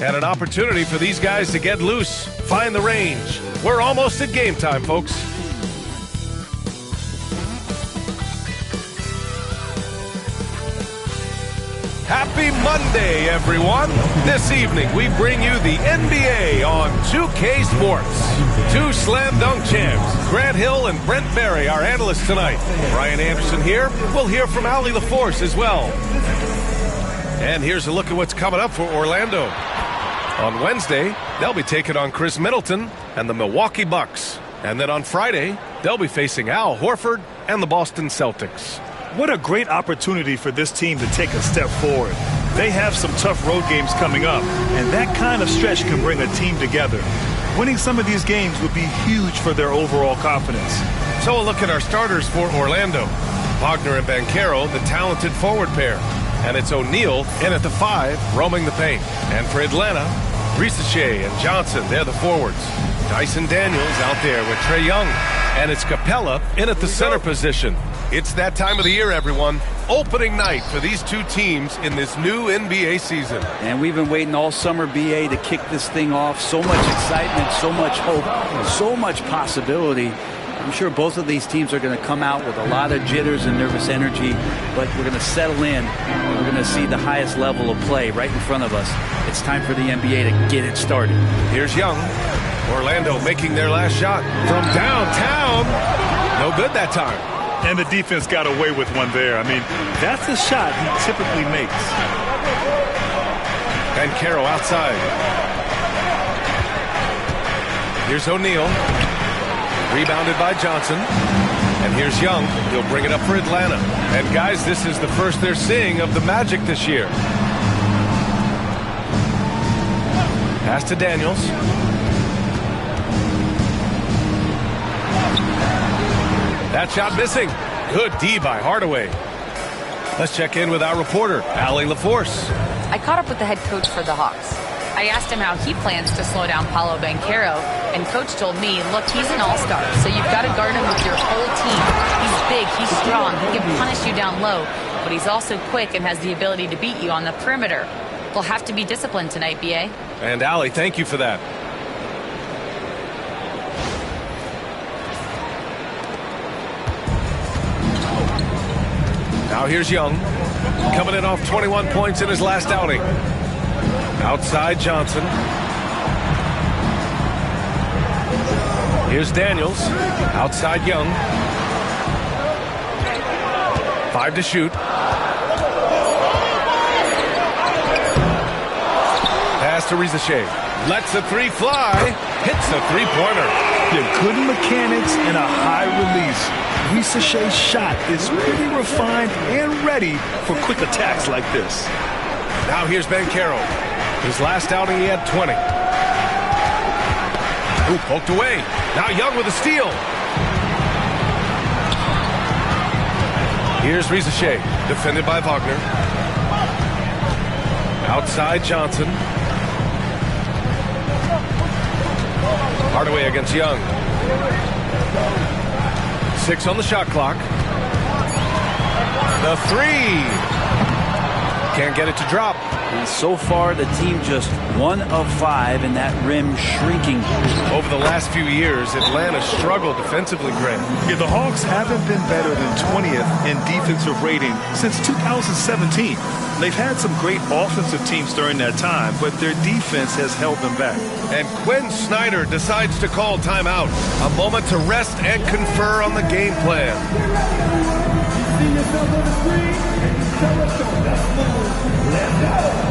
And an opportunity for these guys to get loose, find the range. We're almost at game time, folks. Happy Monday, everyone. This evening, we bring you the NBA on 2K Sports. Two slam dunk champs, Grant Hill and Brent Barry, our analysts tonight. Brian Anderson here. We'll hear from Allie LaForce as well. And here's a look at what's coming up for Orlando. On Wednesday, they'll be taking on Chris Middleton and the Milwaukee Bucks. And then on Friday, they'll be facing Al Horford and the Boston Celtics. What a great opportunity for this team to take a step forward. They have some tough road games coming up, and that kind of stretch can bring a team together. Winning some of these games would be huge for their overall confidence. So a look at our starters for Orlando. Wagner and Banchero, the talented forward pair. And it's O'Neal in at the 5, roaming the paint. And for Atlanta, Risache and Johnson, they're the forwards. Dyson Daniels out there with Trae Young. And it's Capella in at the center position. It's that time of the year, everyone. Opening night for these two teams in this new NBA season. And we've been waiting all summer, BA, to kick this thing off. So much excitement, so much hope, so much possibility. I'm sure both of these teams are going to come out with a lot of jitters and nervous energy, but we're going to settle in. We're going to see the highest level of play right in front of us. It's time for the NBA to get it started. Here's Young. Orlando making their last shot from downtown. No good that time. And the defense got away with one there. I mean, that's a shot he typically makes. Banchero outside. Here's O'Neal. Rebounded by Johnson. And here's Young. He'll bring it up for Atlanta. And guys, this is the first they're seeing of the Magic this year. Pass to Daniels. That shot missing. Good D by Hardaway. Let's check in with our reporter, Allie LaForce. I caught up with the head coach for the Hawks. I asked him how he plans to slow down Paolo Banchero, and coach told me, look, he's an all-star, so you've got to guard him with your whole team. He's big, he's strong, he can punish you down low, but he's also quick and has the ability to beat you on the perimeter. We'll have to be disciplined tonight, BA. And Allie, thank you for that. Now here's Young, coming in off 21 points in his last outing. Outside Johnson. Here's Daniels, outside Young. 5 to shoot. Pass to Risache. Lets the 3 fly. Hits the 3-pointer. Yeah, good mechanics and a high release. Risache's shot is pretty refined and ready for quick attacks like this. Now here's Banchero. His last outing, he had 20. Ooh, poked away. Now Young with a steal. Here's Risache, defended by Wagner. Outside Johnson. Hardaway against Young. 6 on the shot clock. The 3. Can't get it to drop. And so far, the team just 1 of 5, and that rim shrinking. Over the last few years, Atlanta struggled defensively, Grant. Yeah, the Hawks haven't been better than 20th in defensive rating since 2017. They've had some great offensive teams during that time, but their defense has held them back. And Quinn Snyder decides to call timeout. A moment to rest and confer on the game plan. Let's go!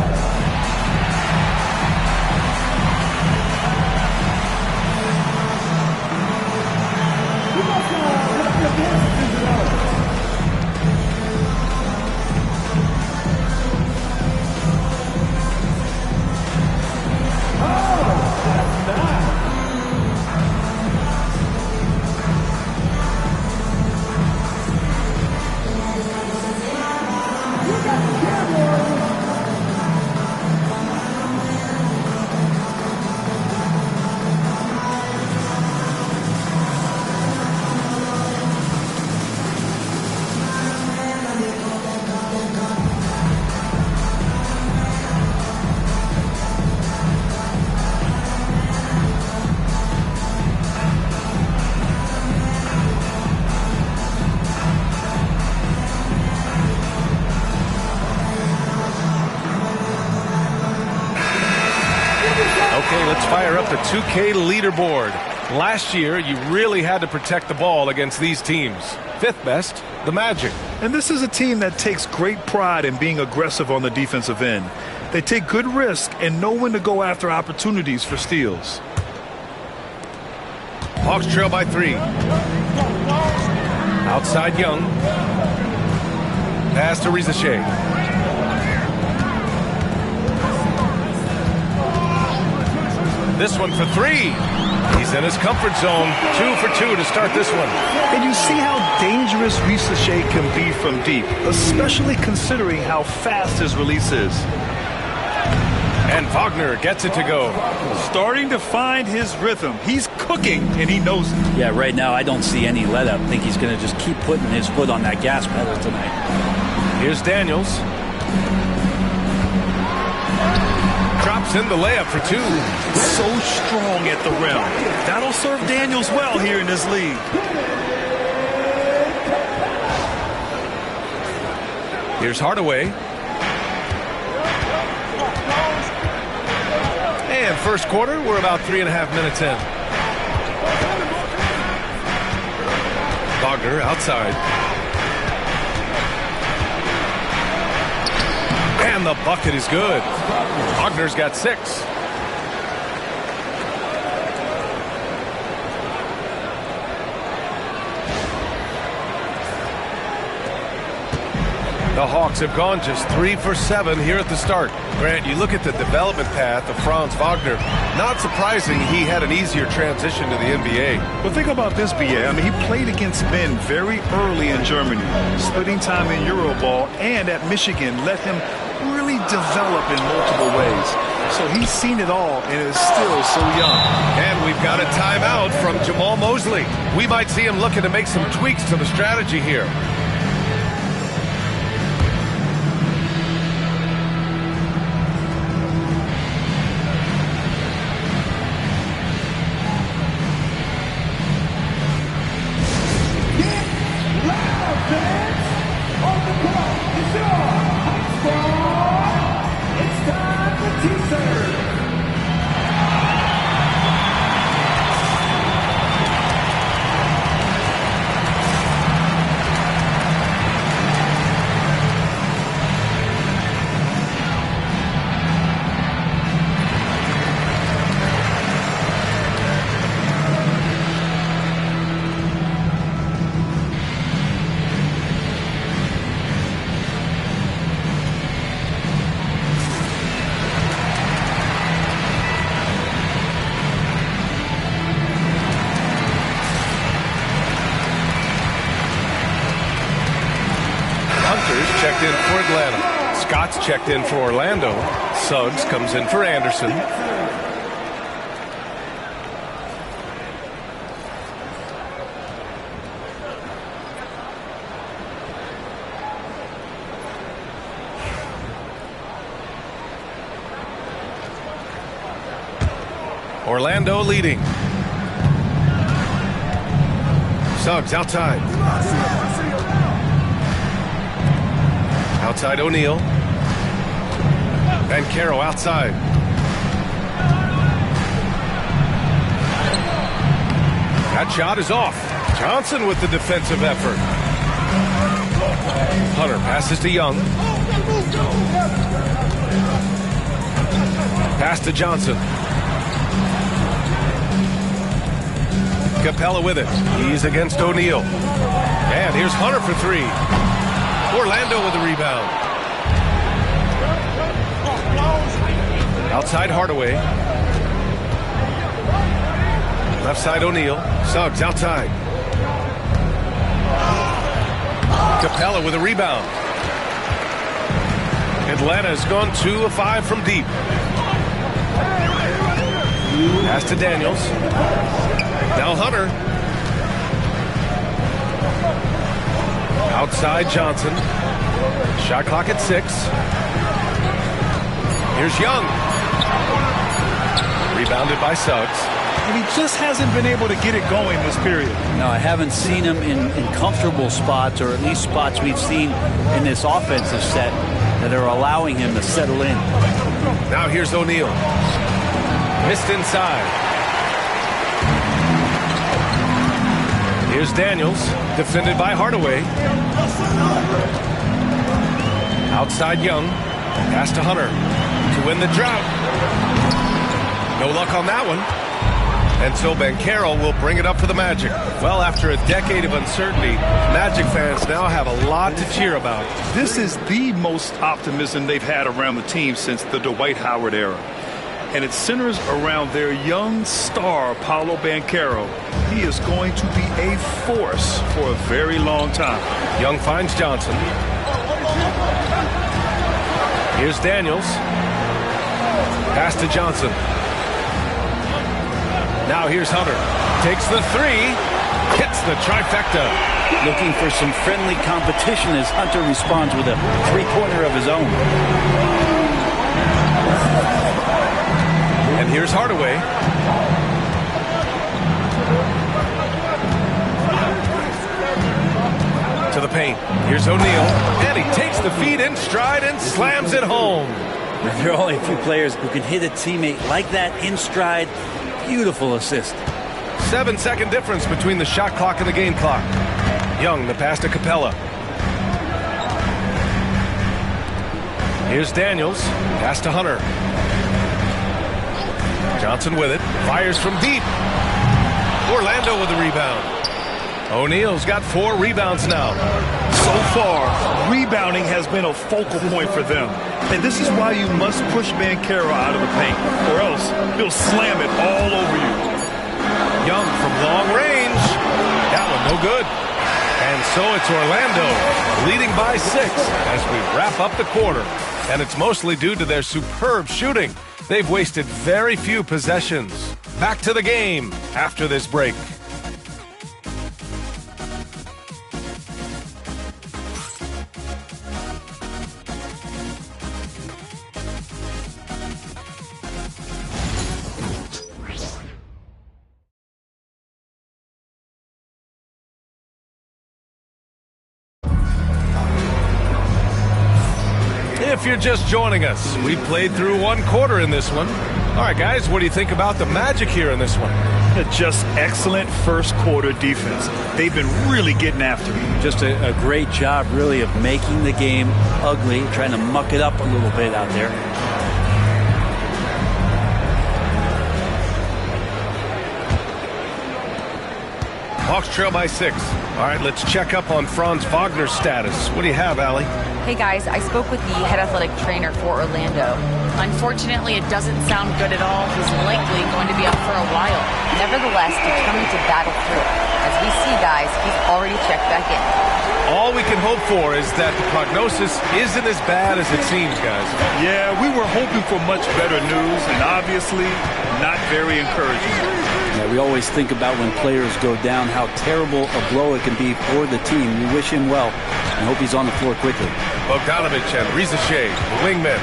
fire up the 2K leaderboard. Last year, you really had to protect the ball against these teams. Fifth best, the Magic. And this is a team that takes great pride in being aggressive on the defensive end. They take good risk and know when to go after opportunities for steals. Hawks trail by 3. Outside Young. Pass to Rizachet. This one for 3. He's in his comfort zone. 2 for 2 to start this one. And you see how dangerous Rizachet can be from deep, especially considering how fast his release is. And Wagner gets it to go. Starting to find his rhythm. He's cooking, and he knows it. Yeah, right now I don't see any let up. I think he's going to just keep putting his foot on that gas pedal tonight. Here's Daniels. Drops in the layup for 2. So strong at the rim. That'll serve Daniels well here in this league. Here's Hardaway. And first quarter, we're about 3.5 minutes in. Wagner outside. And the bucket is good. Wagner's got 6. The Hawks have gone just 3 for 7 here at the start. Grant, you look at the development path of Franz Wagner. Not surprising he had an easier transition to the NBA. Well, think about this, BA. I mean, he played against men very early in Germany, splitting time in Euroball, and at Michigan let him really develop in multiple ways. So he's seen it all and is still so young. And we've got a timeout from Jamal Mosley. We might see him looking to make some tweaks to the strategy here. Checked in for Atlanta. Scott's checked in for Orlando. Suggs comes in for Anderson. Orlando leading. Suggs outside. Outside O'Neal. And Caro outside. That shot is off. Johnson with the defensive effort. Hunter passes to Young. Pass to Johnson. Capella with it. He's against O'Neal. And here's Hunter for 3. Orlando with the rebound. Outside Hardaway. Left side O'Neal. Suggs outside. Capella with a rebound. Atlanta has gone 2 of 5 from deep. Pass to Daniels. Now Hunter. Outside Johnson. Shot clock at 6. Here's Young. Rebounded by Suggs. And he just hasn't been able to get it going this period. No, I haven't seen him in comfortable spots, or at least spots we've seen in this offensive set that are allowing him to settle in. Now here's O'Neal. Missed inside. Here's Daniels, defended by Hardaway. Outside Young. Pass to Hunter to win the drought. No luck on that one. And so Banchero will bring it up for the Magic. Well, after a decade of uncertainty, Magic fans now have a lot to cheer about. This is the most optimism they've had around the team since the Dwight Howard era. And it centers around their young star, Paolo Banchero. He is going to be a force for a very long time. Young finds Johnson. Here's Daniels. Pass to Johnson. Now here's Hunter. Takes the three. Hits the trifecta. Looking for some friendly competition as Hunter responds with a three-pointer of his own. And here's Hardaway. To the paint. Here's O'Neal. And he takes the feed in stride and slams it home. There are only a few players who can hit a teammate like that in stride. Beautiful assist. 7-second difference between the shot clock and the game clock. Young, the pass to Capella. Here's Daniels. Pass to Hunter. Johnson with it. Fires from deep. Orlando with the rebound. O'Neal's got 4 rebounds now. So far, rebounding has been a focal point for them. And this is why you must push Banchero out of the paint, or else he'll slam it all over you. Young from long range. That one no good. And so it's Orlando leading by 6 as we wrap up the quarter. And it's mostly due to their superb shooting. They've wasted very few possessions. Back to the game after this break. If you're just joining us, we played through 1 quarter in this one. All right, guys, what do you think about the Magic here in this one? Just excellent first quarter defense. They've been really getting after it. Just a great job, really, of making the game ugly, trying to muck it up a little bit out there. Hawks trail by 6. All right, let's check up on Franz Wagner's status. What do you have, Allie? Hey guys, I spoke with the head athletic trainer for Orlando. Unfortunately, it doesn't sound good at all. He's likely going to be out for a while. Nevertheless, determined to battle through it. As we see, guys, he's already checked back in. All we can hope for is that the prognosis isn't as bad as it seems, guys. Yeah, we were hoping for much better news, and obviously not very encouraging. Yeah, we always think about when players go down, how terrible a blow it can be for the team. We wish him well and hope he's on the floor quickly. Bogdanovich and Rizache, the wingmen.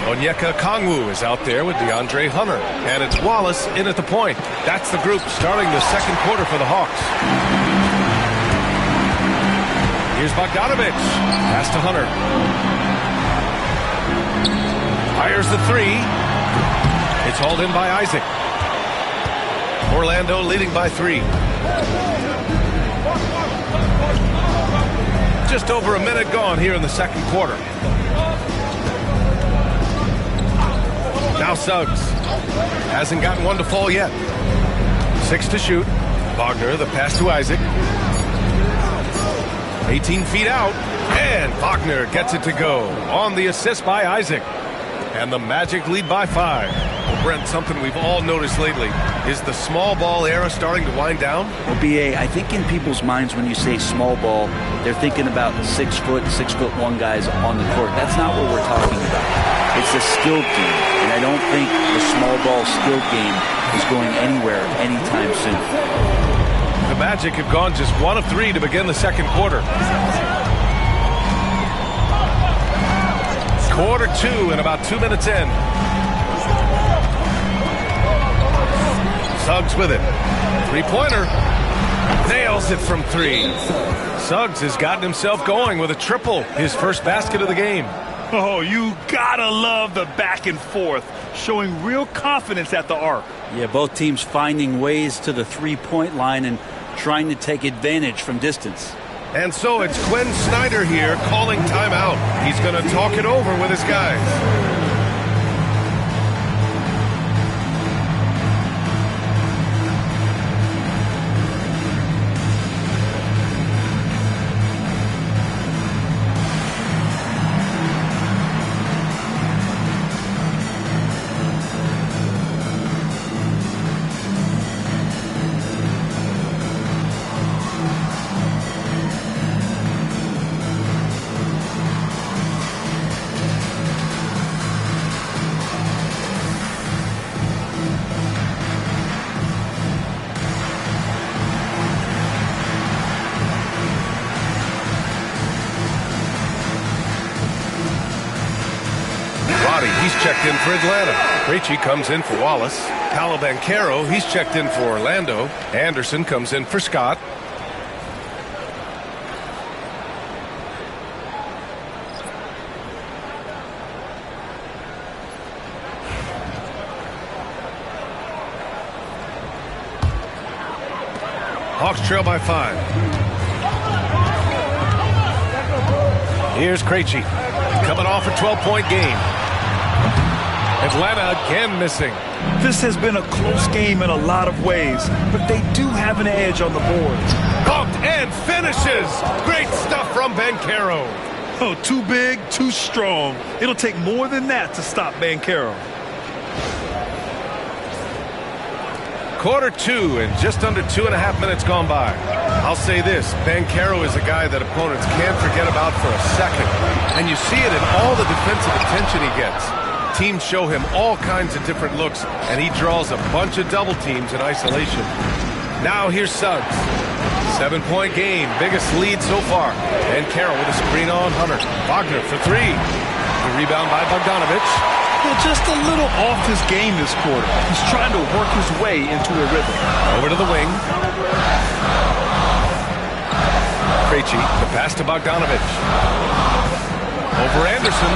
Onyeka Kongwu is out there with DeAndre Hunter. And it's Wallace in at the point. That's the group starting the second quarter for the Hawks. Here's Bogdanovich. Pass to Hunter. Fires the three. It's hauled in by Isaac. Orlando leading by 3. Just over a minute gone here in the second quarter. Now Suggs. Hasn't gotten one to fall yet. 6 to shoot. Wagner, the pass to Isaac. 18 feet out. And Wagner gets it to go on the assist by Isaac. And the Magic lead by 5. Well, Brent, something we've all noticed lately. Is the small ball era starting to wind down? Well, B.A., I think in people's minds when you say small ball, they're thinking about 6'1" guys on the court. That's not what we're talking about. It's a skilled game, and I don't think the small ball skilled game is going anywhere anytime soon. The Magic have gone just 1 of 3 to begin the second quarter. Quarter 2 and about 2 minutes in. Suggs with it. 3-pointer. Nails it from 3. Suggs has gotten himself going with a triple. His first basket of the game. Oh, you gotta love the back and forth, showing real confidence at the arc. Yeah, both teams finding ways to the three-point line and trying to take advantage from distance. And so it's Quinn Snyder here calling timeout. He's going to talk it over with his guys. He's checked in for Atlanta. Krejci comes in for Wallace. Paolo Banchero, he's checked in for Orlando. Anderson comes in for Scott. Hawks trail by 5. Here's Krejci coming off a 12-point game. Atlanta again missing. This has been a close game in a lot of ways, but they do have an edge on the boards. Pumped and finishes. Great stuff from Banchero. Oh, too big, too strong. It'll take more than that to stop Banchero. Quarter 2 and just under 2.5 minutes gone by. I'll say this, Banchero is a guy that opponents can't forget about for a second. And you see it in all the defensive attention he gets. Teams show him all kinds of different looks, and he draws a bunch of double teams in isolation. Now here's Suggs. 7-point game, biggest lead so far. Banchero with a screen on Hunter. Wagner for 3. The rebound by Bogdanovich. Just a little off his game this quarter. He's trying to work his way into a rhythm. Over to the wing. Krejci, the pass to Bogdanovich. Over Anderson.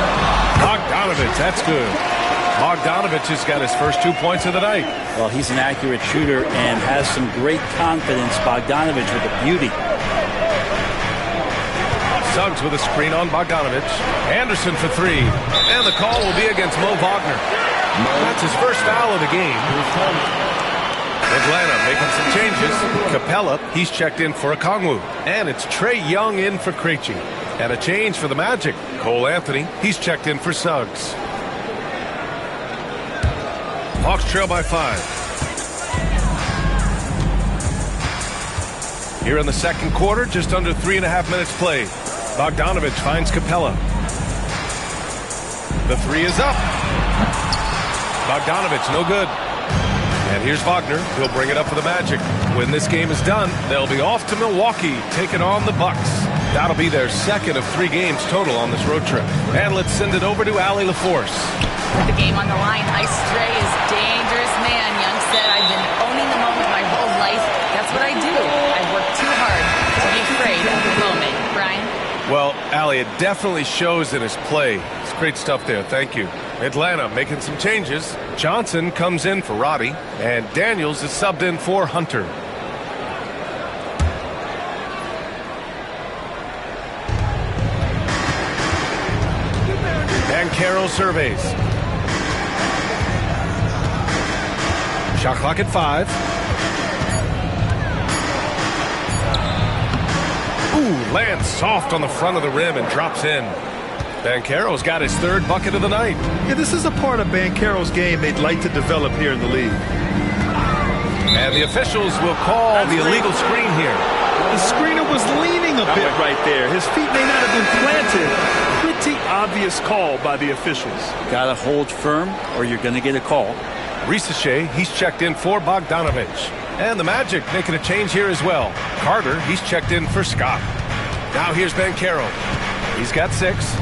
Bogdanovich, that's good. Bogdanovich has got his first 2 points of the night. Well, he's an accurate shooter and has some great confidence. Bogdanovich with a beauty. Suggs with a screen on Bogdanovich. Anderson for 3. And the call will be against Mo Wagner. That's his first foul of the game. Atlanta making some changes. Capella, he's checked in for Okongwu. And it's Trae Young in for Krejci. And a change for the Magic. Cole Anthony, he's checked in for Suggs. Hawks trail by 5. Here in the second quarter, just under 3.5 minutes played. Bogdanovich finds Capella. The 3 is up. Bogdanovich, no good. And here's Wagner. He'll bring it up for the Magic. When this game is done, they'll be off to Milwaukee, taking on the Bucks. That'll be their second of 3 games total on this road trip. And let's send it over to Allie LaForce. With the game on the line, Ice Stray is dangerous man. Young said, I've been owning the moment my whole life. That's what I do. I work too hard to be afraid of the moment. Brian? Well, Allie, it definitely shows in his play. It's great stuff there. Thank you. Atlanta making some changes. Johnson comes in for Roddy, and Daniels is subbed in for Hunter. Banchero surveys. Shot clock at 5. Ooh, lands soft on the front of the rim and drops in. Banchero's got his 3rd bucket of the night. Yeah, this is a part of Banchero's game they'd like to develop here in the league. And the officials will call the illegal screen here. The screener was leaning a bit right there. His feet may not have been planted. Pretty obvious call by the officials. Got to hold firm or you're going to get a call. Risache, he's checked in for Bogdanovich. And the Magic making a change here as well. Carter, he's checked in for Scott. Now here's Banchero. He's got 6.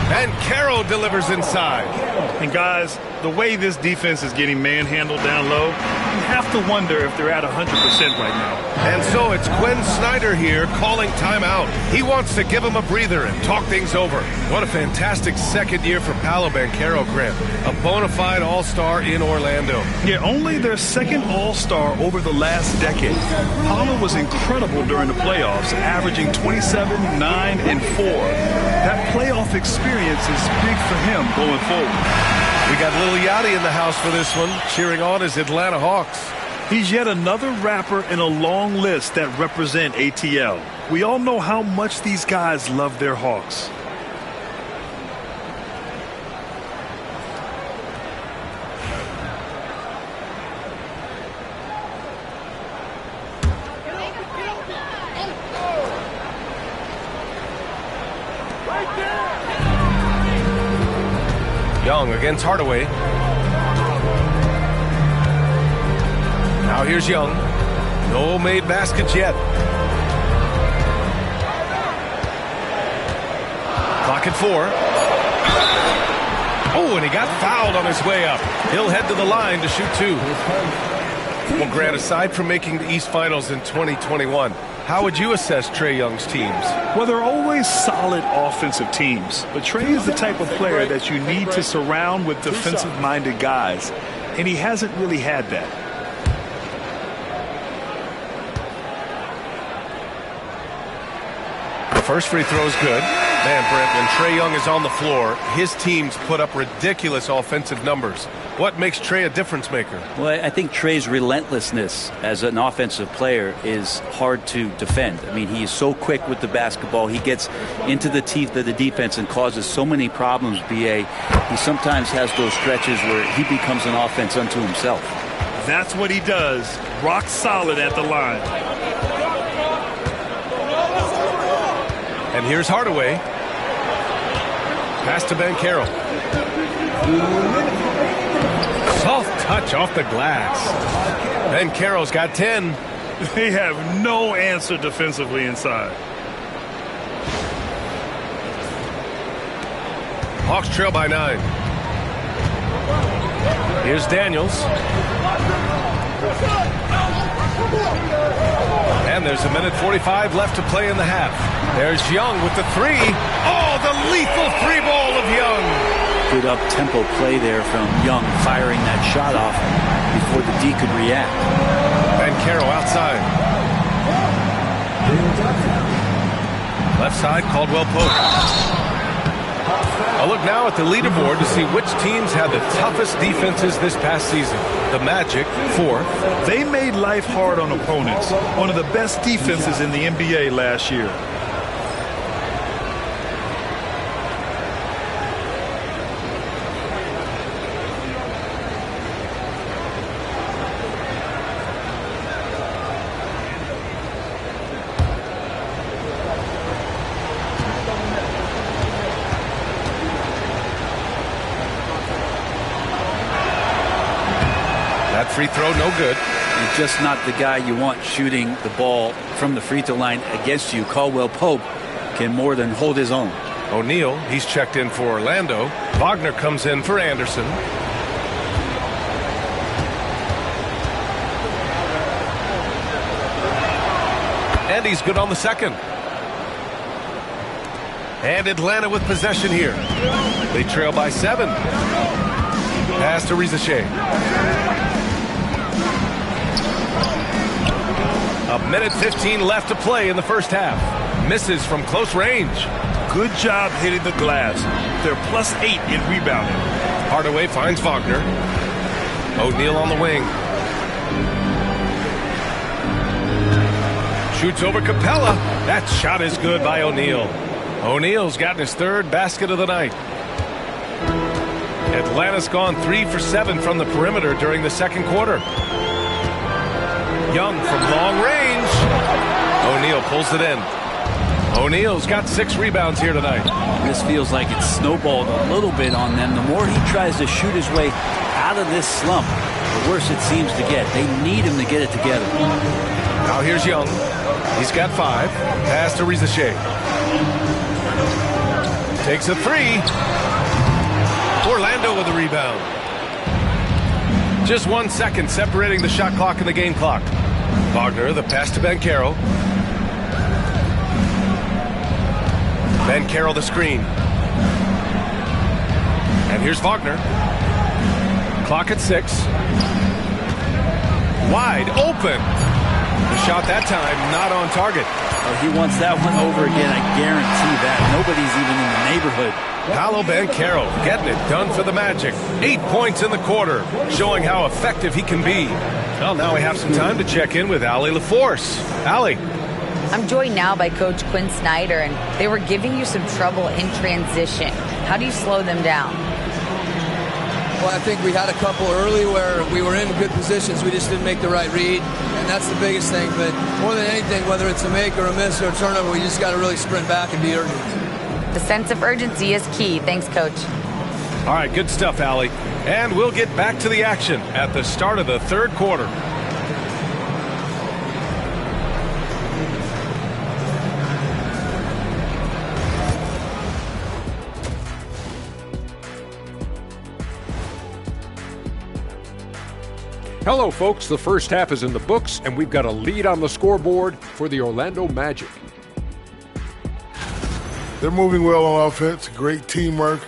Banchero delivers inside. And guys, the way this defense is getting manhandled down low, You have to wonder if they're at 100% right now. And so it's Quinn Snyder here calling timeout. He wants to give him a breather and talk things over. What a fantastic second year for Paolo Banchero, Grant. A bona fide all-star in Orlando. Yeah, only their second all-star over the last decade. Paolo was incredible during the playoffs, averaging 27, 9, and 4. That playoff experience is big for him going forward. We got Lil Yachty in the house for this one, cheering on his Atlanta Hawks. He's yet another rapper in a long list that represent ATL. We all know how much these guys love their Hawks. Young against Hardaway. Now here's Young. No made baskets yet. Clock at 4. Oh, and he got fouled on his way up. He'll head to the line to shoot 2. Well, Grant, aside from making the East Finals in 2021, how would you assess Trae Young's teams? Well, they're always solid offensive teams, but Trae is the type of player that you need to surround with defensive-minded guys, and he hasn't really had that. The first free throw is good. Man, Brent, when Trae Young is on the floor, his teams put up ridiculous offensive numbers. What makes Trae a difference maker? Well, I think Trae's relentlessness as an offensive player is hard to defend. I mean, he is so quick with the basketball. He gets into the teeth of the defense and causes so many problems, B.A. He sometimes has those stretches where he becomes an offense unto himself. That's what he does. Rock solid at the line. And here's Hardaway. Pass to Banchero. Soft touch off the glass. Banchero's got 10. They have no answer defensively inside. Hawks trail by 9. Here's Daniels. And there's 1:45 left to play in the half. There's Young with the 3. Oh, the lethal 3-ball of Young. Good up-tempo play there from Young, firing that shot off before the D could react. Banchero outside. Left side, Caldwell Pope. A look now at the leaderboard to see which teams had the toughest defenses this past season. The Magic, 4th. They made life hard on opponents. One of the best defenses in the NBA last year. Free throw, no good. He's just not the guy you want shooting the ball from the free throw line against you. Caldwell Pope can more than hold his own. O'Neal, he's checked in for Orlando. Wagner comes in for Anderson. And he's good on the second. And Atlanta with possession here. They trail by 7. Pass to Rizachet. 1:15 left to play in the first half. Misses from close range. Good job hitting the glass. They're +8 in rebounding. Hardaway finds Wagner. O'Neal on the wing. Shoots over Capella. That shot is good by O'Neal. O'Neal's gotten his 3rd basket of the night. Atlanta's gone 3 for 7 from the perimeter during the second quarter. Young from long range. O'Neal pulls it in. O'Neal's got 6 rebounds here tonight. This feels like it's snowballed a little bit on them. The more he tries to shoot his way out of this slump, the worse it seems to get. They need him to get it together. Now here's Young. He's got 5. Pass to Rizachet. Takes a 3. Orlando with a rebound. Just 1 second separating the shot clock and the game clock. Wagner, the pass to Banchero. Banchero, the screen. And here's Wagner. Clock at 6. Wide open. The shot that time not on target. Oh, he wants that one over again. I guarantee that. Nobody's even in the neighborhood. Paolo Banchero getting it done for the Magic. 8 points in the quarter, showing how effective he can be. Well, now we have some time to check in with Allie LaForce. Allie. I'm joined now by Coach Quinn Snyder, and they were giving you some trouble in transition. How do you slow them down? Well, I think we had a couple early where we were in good positions. We just didn't make the right read, and that's the biggest thing. But more than anything, whether it's a make or a miss or a turnover, we just got to really sprint back and be urgent. The sense of urgency is key. Thanks, Coach. All right, good stuff, Allie. And we'll get back to the action at the start of the third quarter. Hello, folks. The first half is in the books, and we've got a lead on the scoreboard for the Orlando Magic. They're moving well on offense, great teamwork.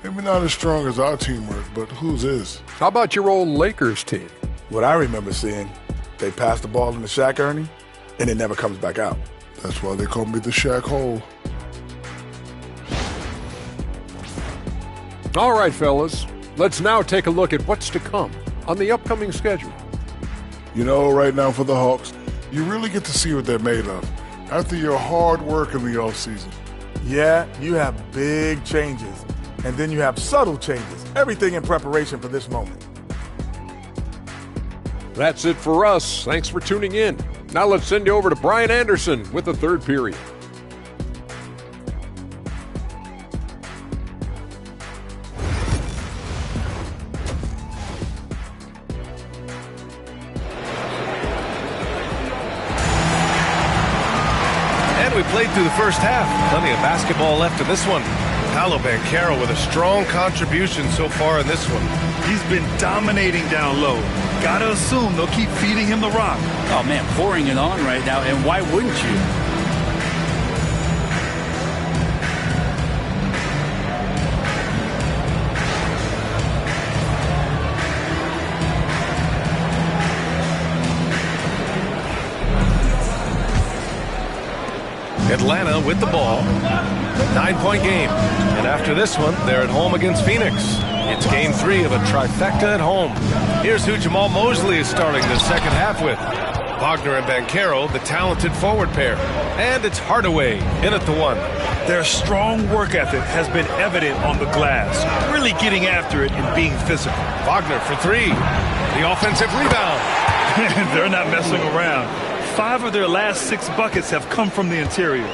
Maybe not as strong as our teamwork, but whose is? How about your old Lakers team? What I remember seeing, they pass the ball into Shaq, Ernie, and it never comes back out. That's why they call me the Shaq Hole. All right, fellas. Let's now take a look at what's to come on the upcoming schedule. You know, right now for the Hawks, you really get to see what they're made of after your hard work in the offseason. Yeah, you have big changes, and then you have subtle changes. Everything in preparation for this moment. That's it for us. Thanks for tuning in. Now let's send you over to Brian Anderson with the third period. We played through the first half. Plenty of basketball left in this one. Paolo Banchero with a strong contribution so far in this one. He's been dominating down low. Gotta assume they'll keep feeding him the rock. Oh, man, pouring it on right now, and why wouldn't you? Atlanta with the ball. 9-point game. And after this one, they're at home against Phoenix. It's game 3 of a trifecta at home. Here's who Jamal Mosley is starting the second half with. Wagner and Banchero, the talented forward pair. And it's Hardaway in at the 1. Their strong work ethic has been evident on the glass, really getting after it and being physical. Wagner for 3. The offensive rebound. They're not messing around. 5 of their last 6 buckets have come from the interior.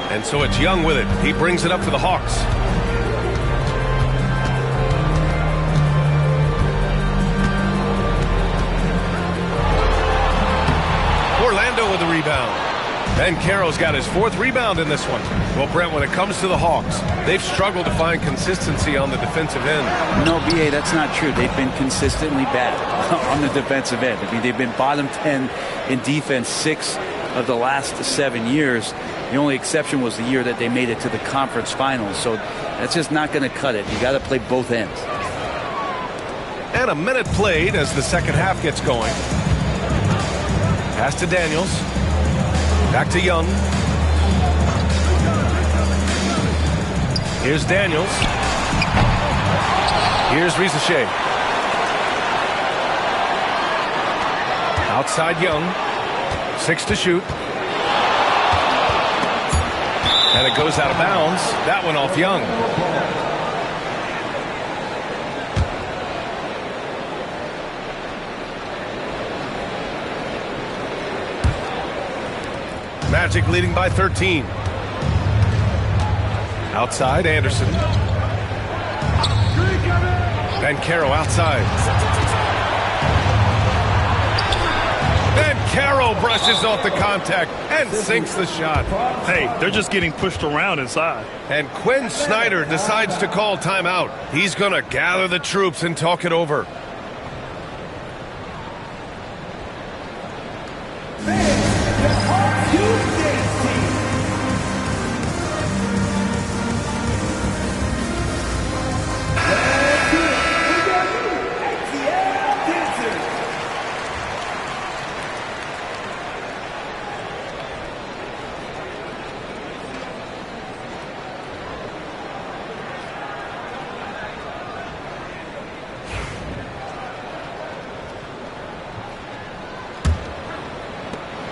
And so it's Young with it. He brings it up for the Hawks. Orlando with the rebound. Banchero's got his 4th rebound in this one. Well, Brent, when it comes to the Hawks, they've struggled to find consistency on the defensive end. No, B.A., that's not true. They've been consistently bad on the defensive end. I mean, they've been bottom 10 in defense 6 of the last 7 years. The only exception was the year that they made it to the conference finals. So that's just not going to cut it. You got to play both ends. And a minute played as the second half gets going. Pass to Daniels. Back to Young. Here's Daniels. Here's Rizachet. Outside Young. 6 to shoot. And it goes out of bounds. That one off Young. Magic leading by 13. Outside, Anderson. Banchero outside. Banchero brushes off the contact and sinks the shot. Hey, they're just getting pushed around inside. And Quinn Snyder decides to call timeout. He's going to gather the troops and talk it over.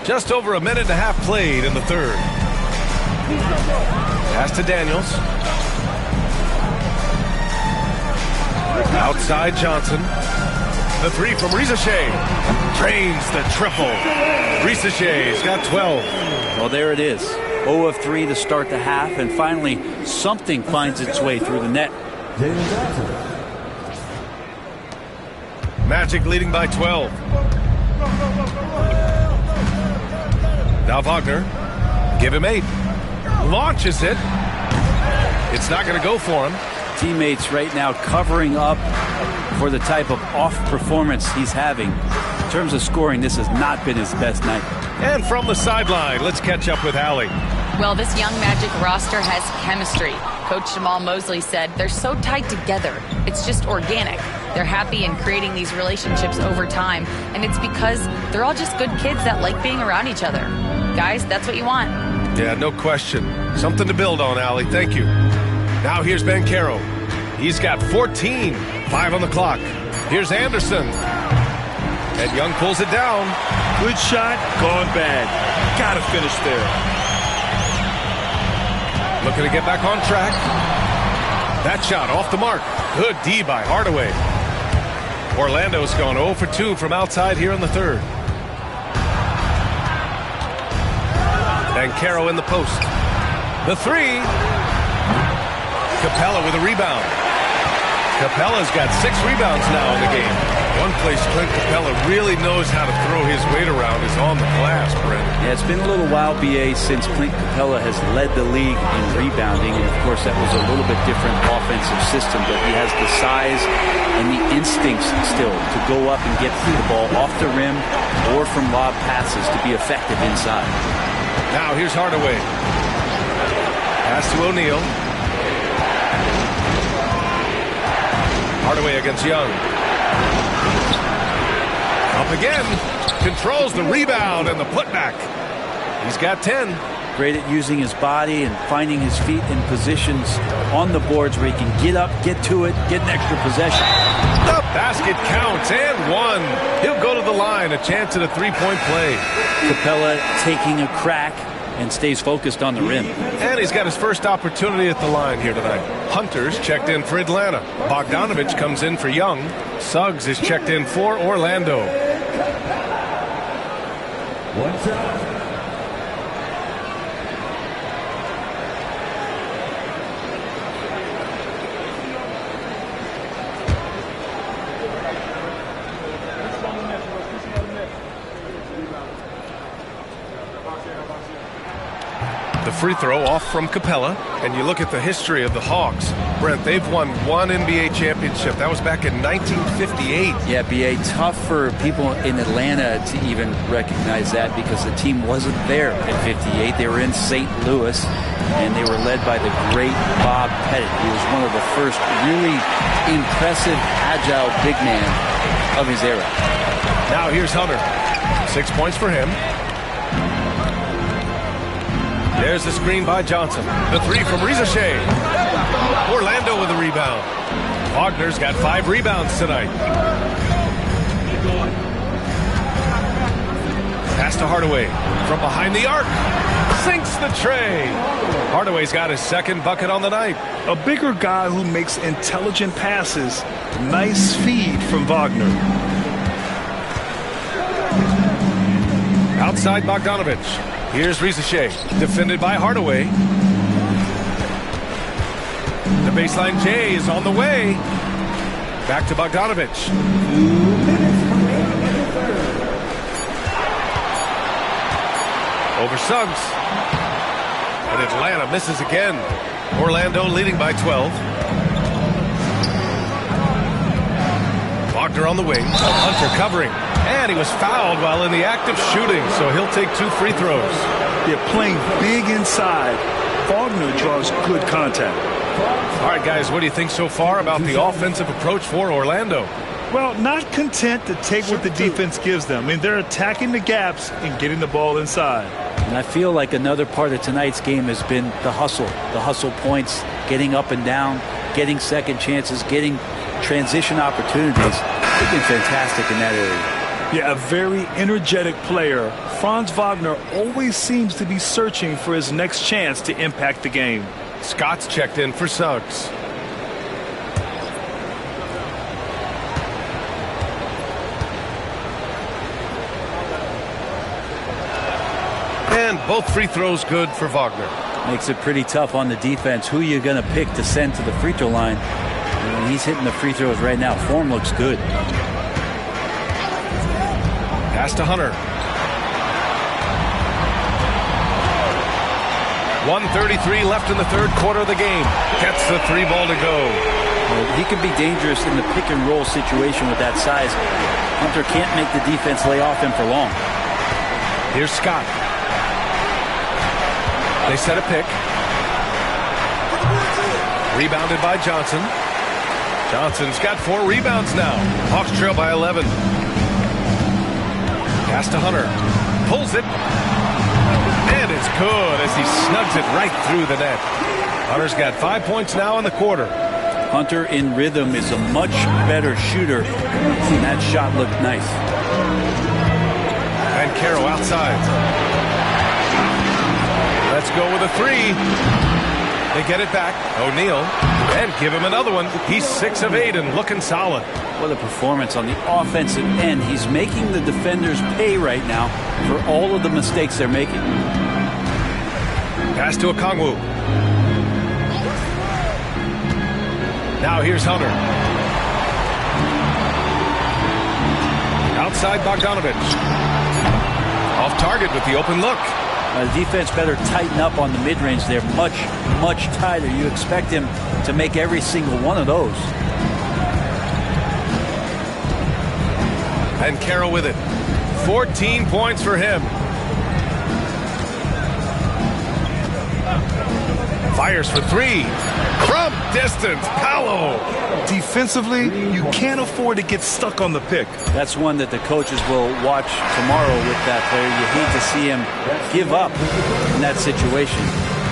Just over a minute and a half played in the third. Pass to Daniels. Outside Johnson. The three from Rizachet. Drains the triple. Rizachey's got 12. Well, there it is. 0 of 3 to start the half, and finally something finds its way through the net. Magic leading by 12. Now Wagner. Give him 8. Launches it. It's not going to go for him. Teammates right now covering up for the type of off performance he's having. In terms of scoring, this has not been his best night. And from the sideline, let's catch up with Allie. Well, this young Magic roster has chemistry. Coach Jamal Mosley said they're so tied together. It's just organic. They're happy in creating these relationships over time, and it's because they're all just good kids that like being around each other. Guys, that's what you want. Yeah, no question. Something to build on, Allie. Thank you. Now here's Banchero. He's got 14. 5 on the clock. Here's Anderson. And Young pulls it down. Good shot, gone bad. Gotta finish there. Looking to get back on track. That shot off the mark. Good D by Hardaway. Orlando's gone 0 for 2 from outside here in the third. Banchero in the post. The three. Capella with a rebound. Capella's got 6 rebounds now in the game. One place Clint Capella really knows how to throw his weight around is on the glass, Brent. Yeah, it's been a little while, BA, since Clint Capella has led the league in rebounding. And, of course, that was a little bit different offensive system. But he has the size and the instincts still to go up and get the ball off the rim or from lob passes to be effective inside. Now here's Hardaway. Pass to O'Neal. Hardaway against Young. Up again. Controls the rebound and the putback. He's got 10. Great at using his body and finding his feet in positions on the boards where he can get up, get to it, get an extra possession. The basket counts and 1. He'll go to the line. A chance at a three-point play. Capella taking a crack and stays focused on the rim. And he's got his first opportunity at the line here tonight. Hunter's checked in for Atlanta. Bogdanovich comes in for Young. Suggs is checked in for Orlando. What's up? The free throw off from Capella. And you look at the history of the Hawks. Brent, they've won 1 NBA championship. That was back in 1958. Yeah, BA, tough for people in Atlanta to even recognize that because the team wasn't there in 58. They were in St. Louis, and they were led by the great Bob Pettit. He was one of the first really impressive, agile big man of his era. Now here's Hunter. 6 points for him. There's the screen by Johnson. The three from Rizzachet. Orlando with a rebound. Wagner's got 5 rebounds tonight. Pass to Hardaway. From behind the arc. Sinks the tray. Hardaway's got his second bucket on the night. A bigger guy who makes intelligent passes. Nice feed from Wagner. Outside Bogdanovich. Here's Rizzachet, defended by Hardaway. The baseline J is on the way. Back to Bogdanovich. Over Suggs. And Atlanta misses again. Orlando leading by 12. Wagner on the wing. Hunter covering. And he was fouled while in the act of shooting, so he'll take 2 free throws. They're playing big inside. Wagner draws good contact. All right, guys, what do you think so far about the offensive approach for Orlando? Well, not content to take what the defense gives them. I mean, they're attacking the gaps and getting the ball inside. And I feel like another part of tonight's game has been the hustle points, getting up and down, getting second chances, getting transition opportunities. They've been fantastic in that area. Yeah, a very energetic player. Franz Wagner always seems to be searching for his next chance to impact the game. Scott's checked in for Suggs. And both free throws good for Wagner. Makes it pretty tough on the defense. Who you going to pick to send to the free throw line? And when he's hitting the free throws right now, form looks good. Pass to Hunter. 1:33 left in the third quarter of the game. Gets the three ball to go. He could be dangerous in the pick and roll situation with that size. Hunter can't make the defense lay off him for long. Here's Scott. They set a pick. Rebounded by Johnson. Johnson's got 4 rebounds now. Hawks trail by 11. Pass to Hunter. Pulls it. And it's good as he snugs it right through the net. Hunter's got 5 points now in the quarter. Hunter in rhythm is a much better shooter. And that shot looked nice. And Caro outside. Let's go with a 3. They get it back. O'Neal. And give him another one. He's 6 of 8 and looking solid. What a performance on the offensive end. He's making the defenders pay right now for all of the mistakes they're making. Pass to Okongwu. Now here's Hunter. Outside Bogdanovich. Off target with the open look. The defense better tighten up on the mid-range. They're much, much tighter. You expect him to make every single one of those. And Caro with it. 14 points for him. Fires for 3. From distance, Paolo. Defensively, you can't afford to get stuck on the pick. That's one that the coaches will watch tomorrow with that player. You hate to see him give up in that situation.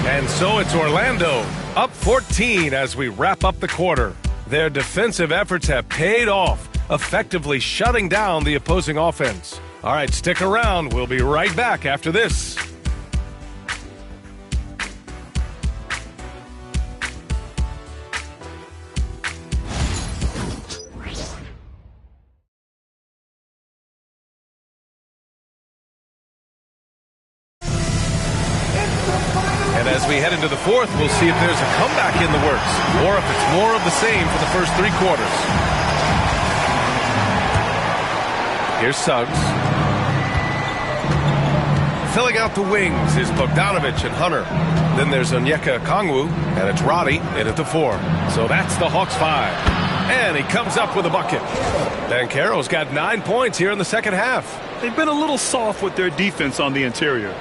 And so it's Orlando, up 14 as we wrap up the quarter. Their defensive efforts have paid off, effectively shutting down the opposing offense. All right, stick around. We'll be right back after this. And as we head into the fourth, we'll see if there's a comeback in the works or if it's more of the same for the first 3 quarters. Here's Suggs. Filling out the wings is Bogdanovich and Hunter. Then there's Onyeka Okongwu, and it's Roddy in at the 4. So that's the Hawks 5. And he comes up with a bucket. And Caro's got 9 points here in the second half. They've been a little soft with their defense on the interior.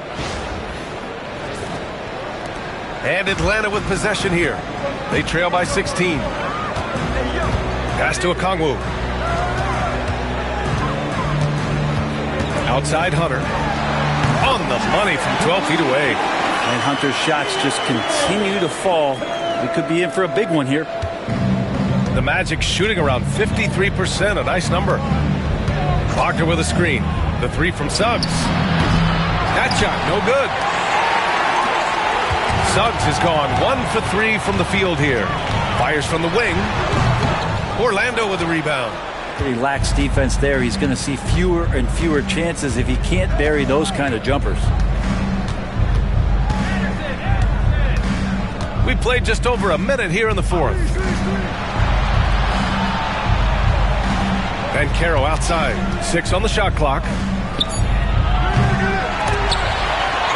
And Atlanta with possession here. They trail by 16. Pass to Okongwu. Outside Hunter. On the money from 12 feet away. And Hunter's shots just continue to fall. We could be in for a big one here. The Magic shooting around 53%, a nice number. Wagner with a screen. The 3 from Suggs. That shot, no good. Suggs has gone 1 for 3 from the field here. Fires from the wing. Orlando with the rebound. Pretty lax defense there. He's going to see fewer and fewer chances if he can't bury those kind of jumpers. We played just over a minute here in the fourth. And Caro outside. 6 on the shot clock.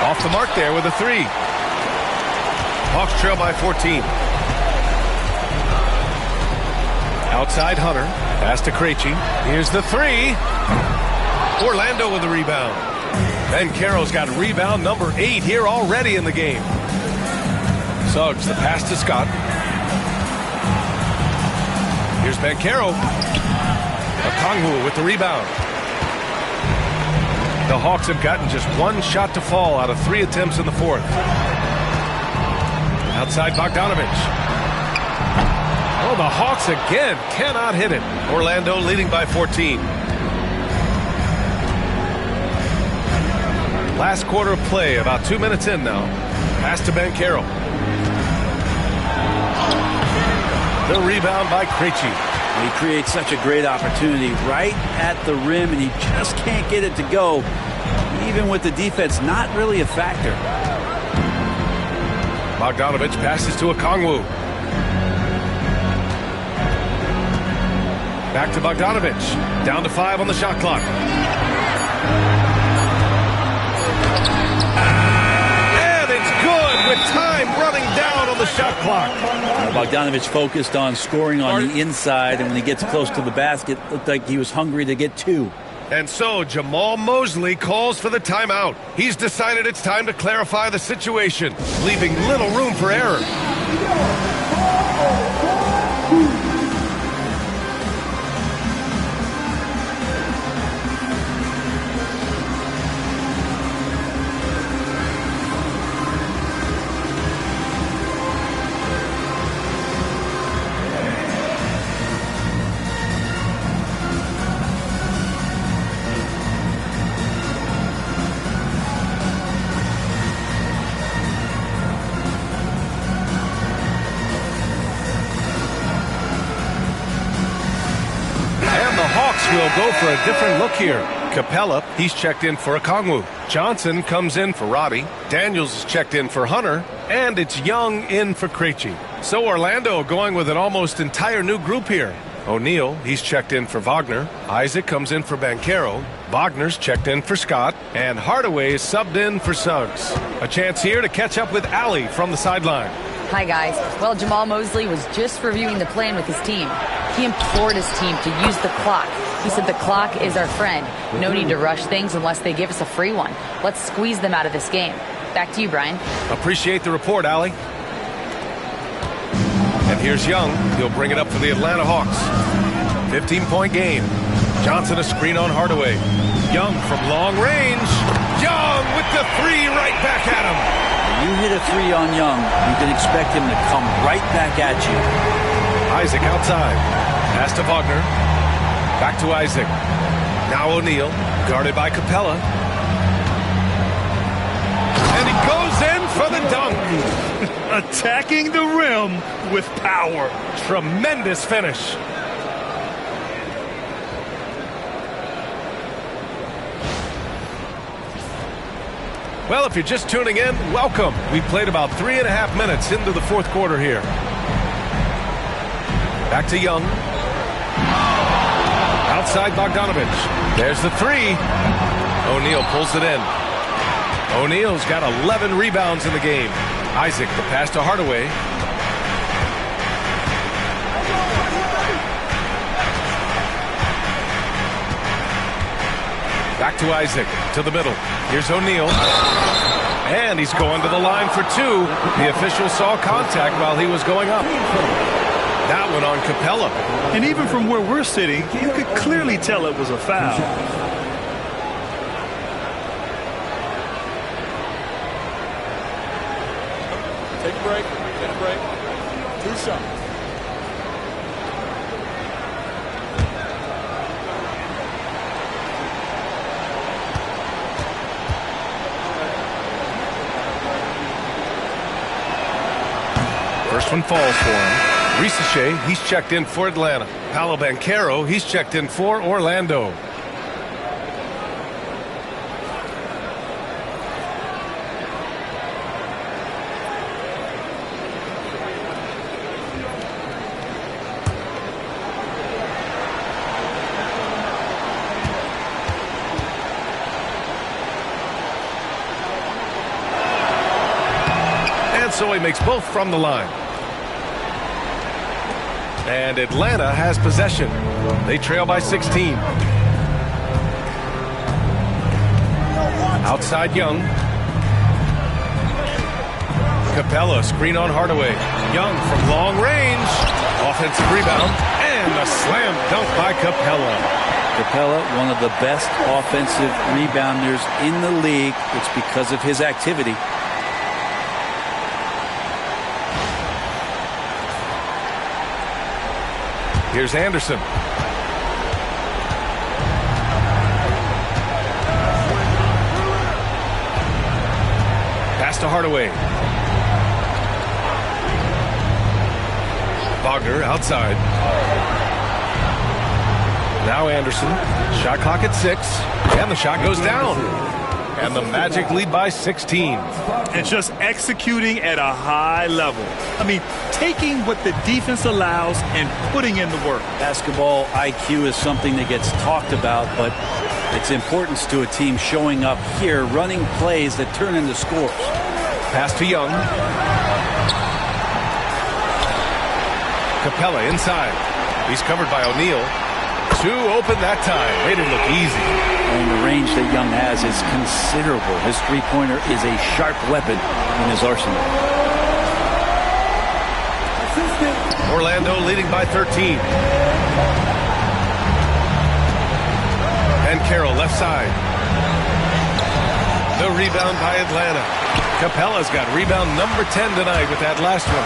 Off the mark there with a 3. Hawks trail by 14. Outside Hunter. Pass to Krejci. Here's the 3. Orlando with the rebound. And Caro's got rebound number 8 here already in the game. Suggs, the pass to Scott. Here's Banchero. Okongwu with the rebound. The Hawks have gotten just 1 shot to fall out of 3 attempts in the fourth. Outside Bogdanovich. Oh, the Hawks again cannot hit it. Orlando leading by 14. Last quarter of play, about 2 minutes in now. Pass to Banchero. The rebound by Krejci. He creates such a great opportunity right at the rim, and he just can't get it to go, even with the defense not really a factor. Bogdanovich passes to Okongwu. Back to Bogdanovich. Down to 5 on the shot clock. And it's good with time running down on the shot clock. Bogdanovich focused on scoring on the inside, and when he gets close to the basket, it looked like he was hungry to get 2. And so Jamal Mosley calls for the timeout. He's decided it's time to clarify the situation, leaving little room for error. Will go for a different look here. Capella, he's checked in for Okongwu. Johnson comes in for Robbie. Daniels is checked in for Hunter. And it's Young in for Krejci. So Orlando going with an almost entire new group here. O'Neal, he's checked in for Wagner. Isaac comes in for Banchero. Wagner's checked in for Scott. And Hardaway is subbed in for Suggs. A chance here to catch up with Allie from the sideline. Hi, guys. Well, Jamal Mosley was just reviewing the plan with his team. He implored his team to use the clock. He said the clock is our friend. No need to rush things unless they give us a free one. Let's squeeze them out of this game. Back to you, Brian. Appreciate the report, Allie. And here's Young. He'll bring it up for the Atlanta Hawks. 15-point game. Johnson a screen on Hardaway. Young from long range. Young with the 3 right back at him. You hit a 3 on Young, you can expect him to come right back at you. Isaac outside. Pass to Wagner. Back to Isaac. Now O'Neal, guarded by Capella. And he goes in for the dunk. Attacking the rim with power. Tremendous finish. Well, if you're just tuning in, welcome. We played about 3.5 minutes into the fourth quarter here. Back to Young. Outside Bogdanovich. There's the 3. O'Neal pulls it in. O'Neal's got 11 rebounds in the game. Isaac, the pass to Hardaway. Back to Isaac, to the middle. Here's O'Neal. And he's going to the line for 2. The official saw contact while he was going up. That one on Capella. And even from where we're sitting, you could clearly tell it was a foul. Take a break. Take a break. 2 shots. First one falls for him. Risache, he's checked in for Atlanta. Paolo Banchero, he's checked in for Orlando. And so he makes both from the line. And Atlanta has possession. They trail by 16. Outside Young. Capella, screen on Hardaway. Young from long range. Offensive rebound. And a slam dunk by Capella. Capella, one of the best offensive rebounders in the league. It's because of his activity. Here's Anderson. Pass to Hardaway. Wagner outside. Now Anderson. Shot clock at 6. And the shot goes down. And the Magic lead by 16. And just executing at a high level. I mean, taking what the defense allows and putting in the work. Basketball IQ is something that gets talked about, but its importance to a team showing up here, running plays that turn into scores. Pass to Young. Capella inside. He's covered by O'Neal. 2 open that time. Made it look easy. And the range that Young has is considerable. His three-pointer is a sharp weapon in his arsenal. Orlando leading by 13. And Carroll left side. The rebound by Atlanta. Capella's got rebound number 10 tonight with that last one.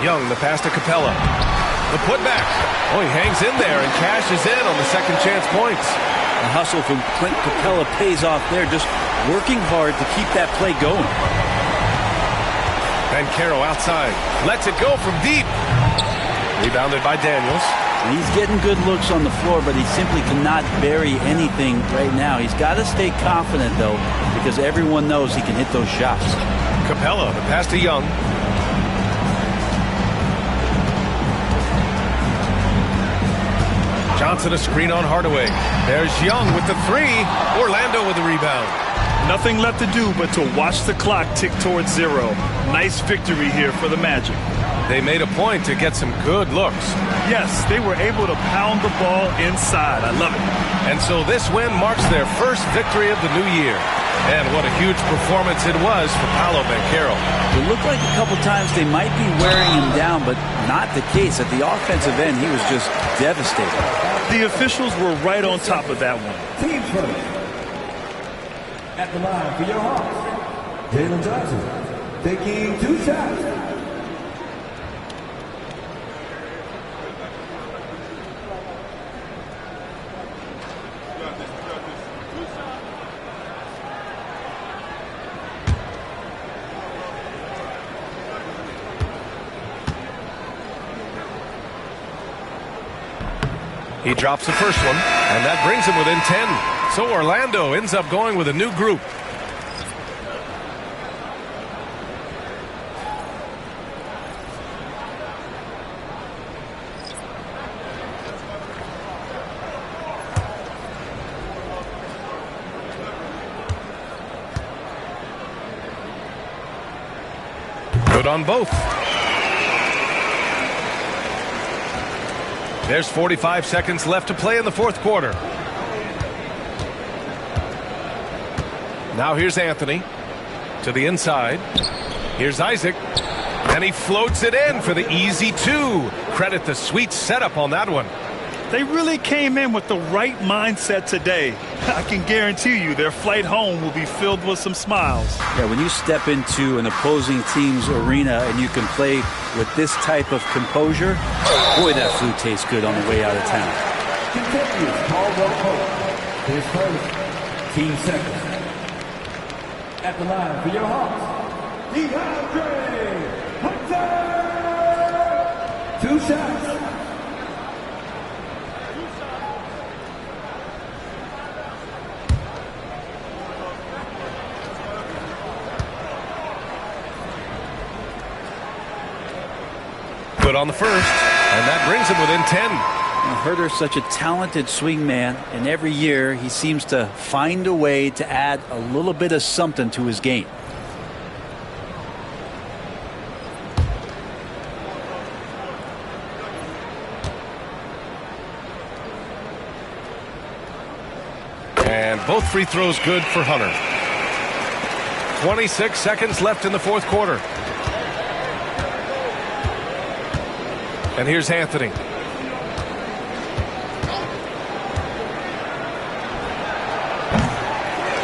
Young, the pass to Capella. The putback. Oh, he hangs in there and cashes in on the second chance points. The hustle from Clint Capella pays off there, just working hard to keep that play going. And Carroll outside. Lets it go from deep. Rebounded by Daniels. He's getting good looks on the floor, but he simply cannot bury anything right now. He's got to stay confident, though, because everyone knows he can hit those shots. Capella, the pass to Young. Johnson a screen on Hardaway. There's Young with the 3. Orlando with the rebound. Nothing left to do but to watch the clock tick towards 0. Nice victory here for the Magic. They made a point to get some good looks. Yes, they were able to pound the ball inside. I love it. And so this win marks their first victory of the new year. And what a huge performance it was for Paolo Banchero. It looked like a couple times they might be wearing him down, but not the case. At the offensive end, he was just devastating. The officials were right on top of that one. Team first. At the line for your Hawks, Jalen Johnson taking 2 shots. He drops the first one, and that brings him within 10. So Orlando ends up going with a new group. Good on both. There's 45 seconds left to play in the fourth quarter. Now here's Anthony to the inside. Here's Isaac. And he floats it in for the easy 2. Credit the sweet setup on that one. They really came in with the right mindset today. I can guarantee you their flight home will be filled with some smiles. Yeah, when you step into an opposing team's arena and you can play with this type of composure, boy, that food tastes good on the way out of town. Continues Caldwell Pope. His first team second. At the line for your Hawks, DeAndre Hunter. 2 shots. Good on the first, and that brings him within 10. Herter's such a talented swing man, and every year he seems to find a way to add a little bit of something to his game. And both free throws good for Hunter. 26 seconds left in the fourth quarter. And here's Anthony.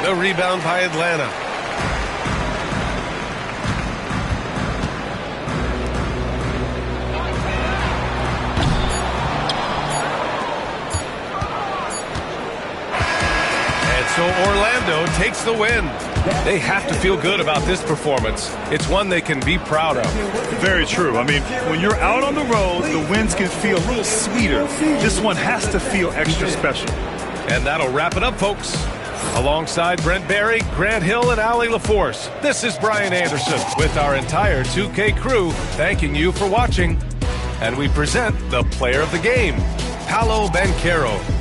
The rebound by Atlanta. So Orlando takes the win. They have to feel good about this performance. It's one they can be proud of. Very true. I mean, when you're out on the road, the wins can feel a little sweeter. This one has to feel extra special. And that'll wrap it up, folks. Alongside Brent Barry, Grant Hill, and Allie LaForce, this is Brian Anderson with our entire 2K crew thanking you for watching. And we present the player of the game, Paolo Banchero.